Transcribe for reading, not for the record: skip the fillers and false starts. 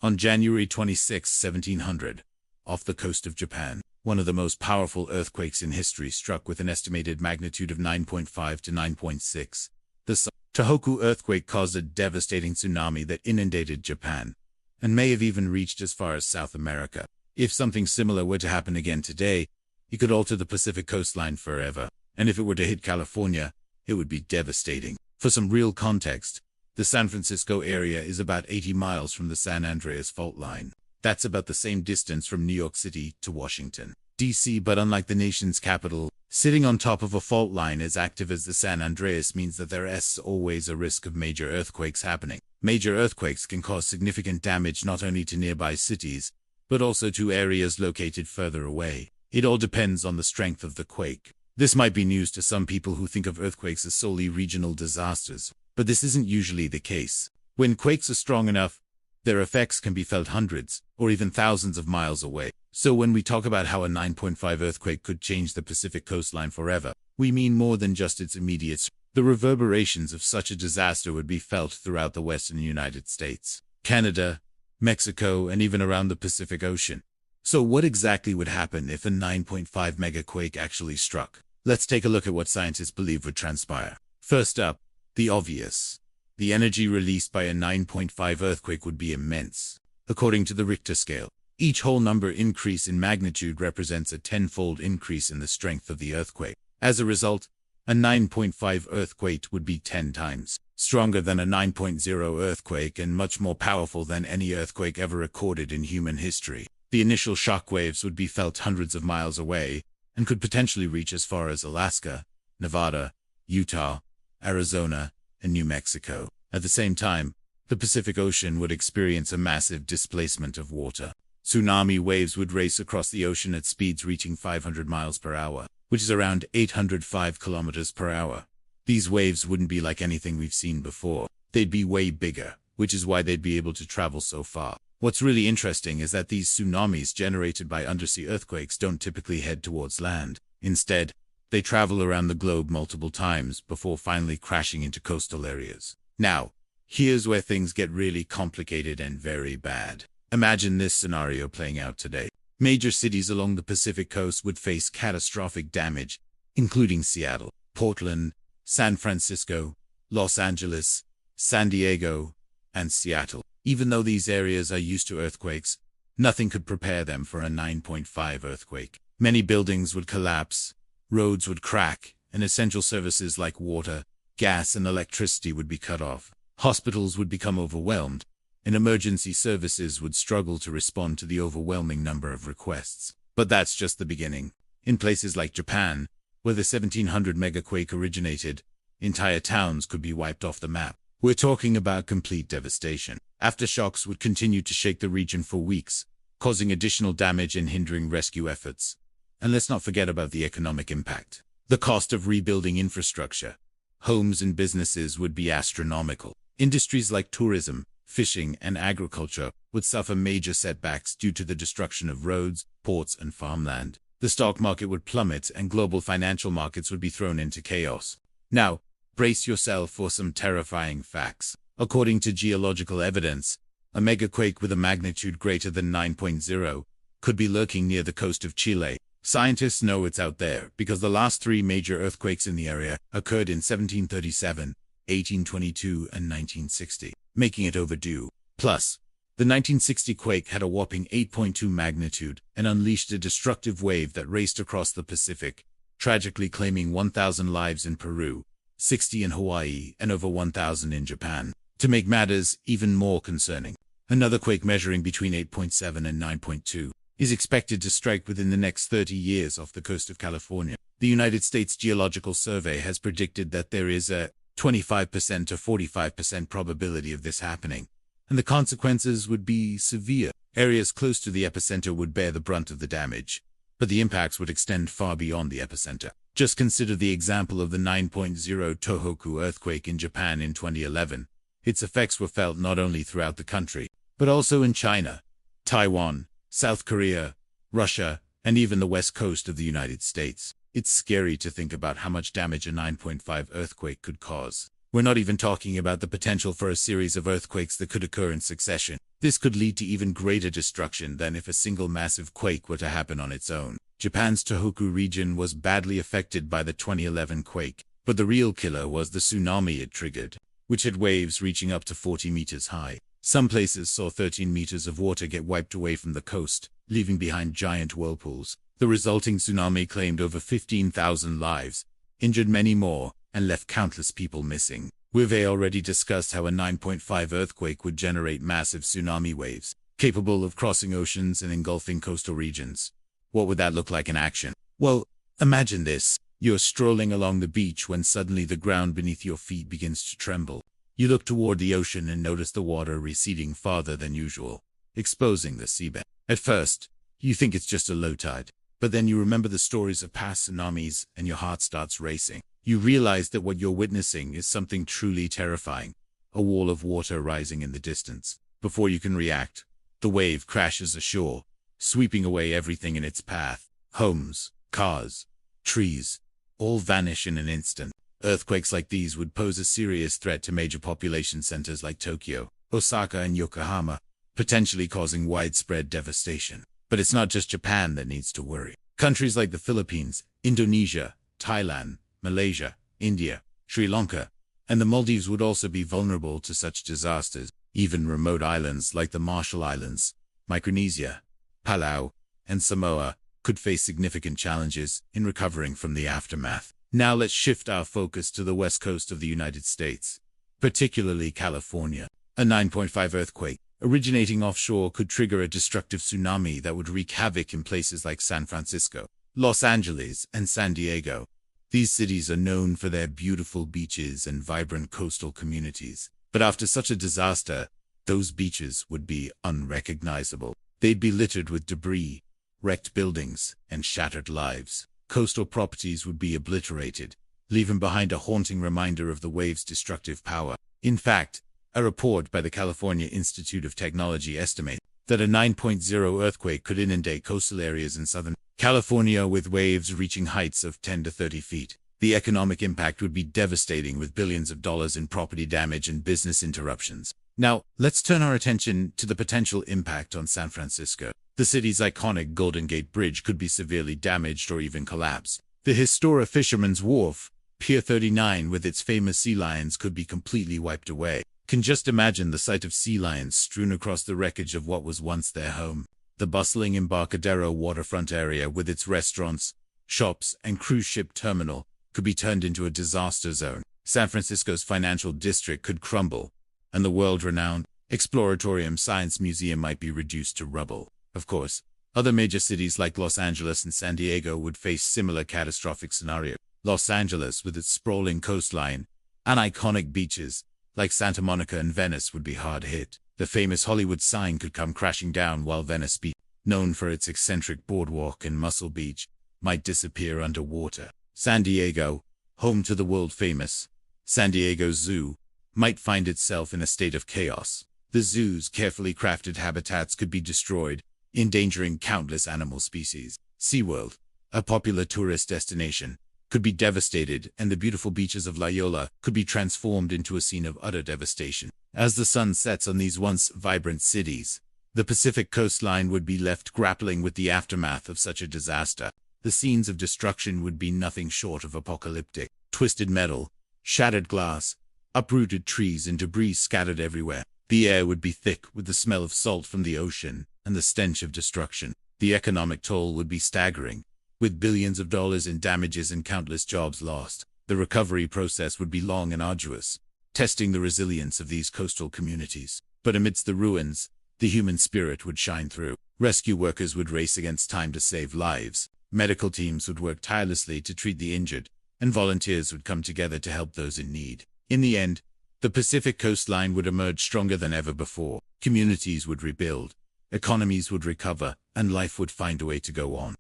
On January 26, 1700, off the coast of Japan, one of the most powerful earthquakes in history struck with an estimated magnitude of 9.5 to 9.6. The Tohoku earthquake caused a devastating tsunami that inundated Japan, and may have even reached as far as South America. If something similar were to happen again today, it could alter the Pacific coastline forever, and if it were to hit California, it would be devastating. For some real context, the San Francisco area is about 80 miles from the San Andreas fault line. That's about the same distance from New York City to Washington, D.C., but unlike the nation's capital, sitting on top of a fault line as active as the San Andreas means that there is always a risk of major earthquakes happening. Major earthquakes can cause significant damage not only to nearby cities, but also to areas located further away. It all depends on the strength of the quake. This might be news to some people who think of earthquakes as solely regional disasters, but this isn't usually the case. When quakes are strong enough, their effects can be felt hundreds or even thousands of miles away. So when we talk about how a 9.5 earthquake could change the Pacific coastline forever, we mean more than just its immediate. The reverberations of such a disaster would be felt throughout the western United States, Canada, Mexico, and even around the Pacific Ocean. So what exactly would happen if a 9.5 megaquake actually struck? Let's take a look at what scientists believe would transpire. First up, the obvious. The energy released by a 9.5 earthquake would be immense. According to the Richter scale, each whole number increase in magnitude represents a 10-fold increase in the strength of the earthquake. As a result, a 9.5 earthquake would be 10 times stronger than a 9.0 earthquake and much more powerful than any earthquake ever recorded in human history. The initial shockwaves would be felt hundreds of miles away and could potentially reach as far as Alaska, Nevada, Utah, Arizona, and New Mexico. At the same time, the Pacific Ocean would experience a massive displacement of water. Tsunami waves would race across the ocean at speeds reaching 500 miles per hour, which is around 805 kilometers per hour. These waves wouldn't be like anything we've seen before. They'd be way bigger, which is why they'd be able to travel so far. What's really interesting is that these tsunamis generated by undersea earthquakes don't typically head towards land. Instead, they travel around the globe multiple times before finally crashing into coastal areas. Now, here's where things get really complicated and very bad. Imagine this scenario playing out today. Major cities along the Pacific coast would face catastrophic damage, including Seattle, Portland, San Francisco, Los Angeles, San Diego, and Seattle. Even though these areas are used to earthquakes, nothing could prepare them for a 9.5 earthquake. Many buildings would collapse, roads would crack, and essential services like water, gas, and electricity would be cut off. Hospitals would become overwhelmed, and emergency services would struggle to respond to the overwhelming number of requests. But that's just the beginning. In places like Japan, where the 1700 megaquake originated, entire towns could be wiped off the map. We're talking about complete devastation. Aftershocks would continue to shake the region for weeks, causing additional damage and hindering rescue efforts. And let's not forget about the economic impact. The cost of rebuilding infrastructure, homes and businesses would be astronomical. Industries like tourism, fishing, and agriculture would suffer major setbacks due to the destruction of roads, ports, and farmland. The stock market would plummet and global financial markets would be thrown into chaos. Now, brace yourself for some terrifying facts. According to geological evidence, a megaquake with a magnitude greater than 9.0 could be lurking near the coast of Chile. Scientists know it's out there because the last three major earthquakes in the area occurred in 1737, 1822, and 1960, making it overdue. Plus, the 1960 quake had a whopping 8.2 magnitude and unleashed a destructive wave that raced across the Pacific, tragically claiming 1,000 lives in Peru, 60 in Hawaii, and over 1,000 in Japan. To make matters even more concerning, another quake measuring between 8.7 and 9.2 is expected to strike within the next 30 years off the coast of California. The United States Geological Survey has predicted that there is a 25% to 45% probability of this happening, and the consequences would be severe. Areas close to the epicenter would bear the brunt of the damage, but the impacts would extend far beyond the epicenter. Just consider the example of the 9.0 Tohoku earthquake in Japan in 2011. Its effects were felt not only throughout the country, but also in China, Taiwan, South Korea, Russia, and even the west coast of the United States. It's scary to think about how much damage a 9.5 earthquake could cause. We're not even talking about the potential for a series of earthquakes that could occur in succession. This could lead to even greater destruction than if a single massive quake were to happen on its own. Japan's Tohoku region was badly affected by the 2011 quake, but the real killer was the tsunami it triggered, which had waves reaching up to 40 meters high. Some places saw 13 meters of water get wiped away from the coast, leaving behind giant whirlpools. The resulting tsunami claimed over 15,000 lives, injured many more, and left countless people missing. We've already discussed how a 9.5 earthquake would generate massive tsunami waves, capable of crossing oceans and engulfing coastal regions. What would that look like in action? Well, imagine this. You're strolling along the beach when suddenly the ground beneath your feet begins to tremble. You look toward the ocean and notice the water receding farther than usual, exposing the seabed. At first, you think it's just a low tide, but then you remember the stories of past tsunamis and your heart starts racing. You realize that what you're witnessing is something truly terrifying, a wall of water rising in the distance. Before you can react, the wave crashes ashore, sweeping away everything in its path. Homes, cars, trees, all vanish in an instant. Earthquakes like these would pose a serious threat to major population centers like Tokyo, Osaka, and Yokohama, potentially causing widespread devastation. But it's not just Japan that needs to worry. Countries like the Philippines, Indonesia, Thailand, Malaysia, India, Sri Lanka, and the Maldives would also be vulnerable to such disasters. Even remote islands like the Marshall Islands, Micronesia, Palau, and Samoa could face significant challenges in recovering from the aftermath. Now let's shift our focus to the west coast of the United States, particularly California. A 9.5 earthquake originating offshore could trigger a destructive tsunami that would wreak havoc in places like San Francisco, Los Angeles, and San Diego. These cities are known for their beautiful beaches and vibrant coastal communities. But after such a disaster, those beaches would be unrecognizable. They'd be littered with debris, wrecked buildings, and shattered lives. Coastal properties would be obliterated, leaving behind a haunting reminder of the wave's destructive power. In fact, a report by the California Institute of Technology estimates that a 9.0 earthquake could inundate coastal areas in Southern California with waves reaching heights of 10 to 30 feet. The economic impact would be devastating, with billions of dollars in property damage and business interruptions. Now, let's turn our attention to the potential impact on San Francisco. The city's iconic Golden Gate Bridge could be severely damaged or even collapse. The historic Fisherman's Wharf, Pier 39, with its famous sea lions, could be completely wiped away. Can just imagine the sight of sea lions strewn across the wreckage of what was once their home. The bustling Embarcadero waterfront area, with its restaurants, shops, and cruise ship terminal, could be turned into a disaster zone. San Francisco's financial district could crumble, and the world-renowned Exploratorium Science Museum might be reduced to rubble. Of course, other major cities like Los Angeles and San Diego would face similar catastrophic scenarios. Los Angeles, with its sprawling coastline and iconic beaches like Santa Monica and Venice, would be hard hit. The famous Hollywood sign could come crashing down, while Venice Beach, known for its eccentric boardwalk and Muscle Beach, might disappear underwater. San Diego, home to the world-famous San Diego Zoo, might find itself in a state of chaos. The zoo's carefully crafted habitats could be destroyed, endangering countless animal species. SeaWorld, a popular tourist destination, could be devastated, and the beautiful beaches of La Jolla could be transformed into a scene of utter devastation. As the sun sets on these once vibrant cities, the Pacific coastline would be left grappling with the aftermath of such a disaster. The scenes of destruction would be nothing short of apocalyptic. Twisted metal, shattered glass, uprooted trees, and debris scattered everywhere. The air would be thick with the smell of salt from the ocean and the stench of destruction. The economic toll would be staggering, with billions of dollars in damages and countless jobs lost. The recovery process would be long and arduous, testing the resilience of these coastal communities. But amidst the ruins, the human spirit would shine through. Rescue workers would race against time to save lives. Medical teams would work tirelessly to treat the injured, and volunteers would come together to help those in need. In the end, the Pacific coastline would emerge stronger than ever before. Communities would rebuild, economies would recover, and life would find a way to go on.